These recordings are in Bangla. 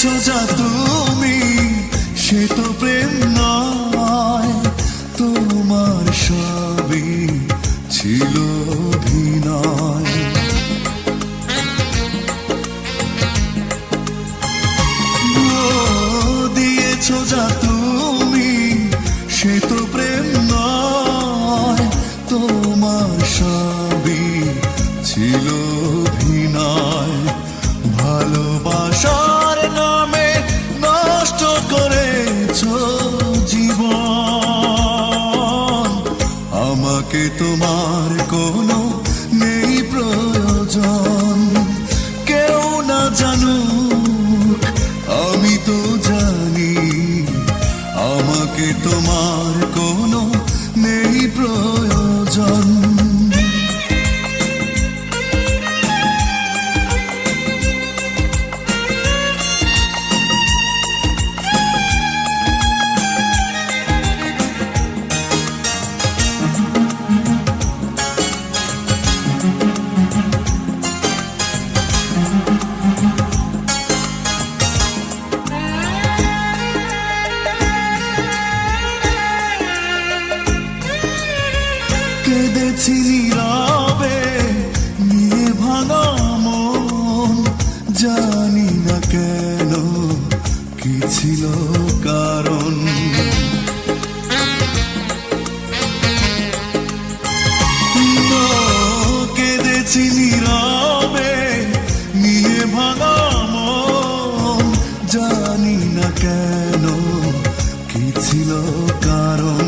সোজা তুমি, সে তো প্রেম নয়, তোমার সবই ছিল অভিনয়। দিয়েছো যা তুমি, সে তো প্রেম নয়, তোমার সবই ছিল অভিনয়। ভালোবাসার নামে নষ্ট করেছো জীবন, আমাকে তোমার কোনো নেই প্রয়োজন। কেউ না জানুক আমি তো জানি, আমাকে তোমার কোনো নেই প্রয়োজন। কেঁদেছি নীরবে নিয়ে ভাঙা মন, জানি না কেন কি ছিল কারণ। কেঁদেছি নীরবে নিয়ে ভাঙা মন, জানি না কেন কি ছিল কারণ।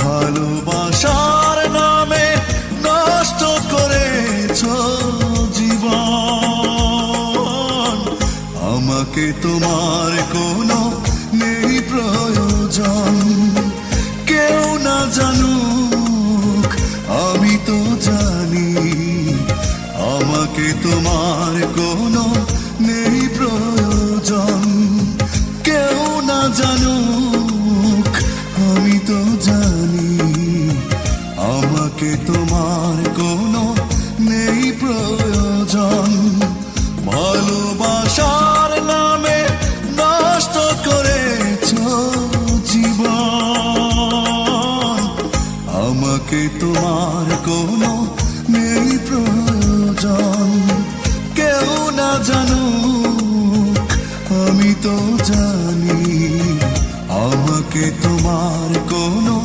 ভালোবাসার নামে নষ্ট করেছো জীবন, আমাকে তোমার কোনো নেই প্রয়োজন। কেউ না জানুক আমি তো জানি, আমাকে তোমার কোনো নেই প্রয়োজন। কেউ না জানুক আমি তো জানি, আমাকে তোমার কোনো নেই প্রয়োজন। ভালোবাসার নামে নষ্ট করেছো জীবন, আমাকে তোমার কোনো নেই প্রয়োজন। কেউ না জানুক আমি তো জানি, আমাকে তোমার কোনো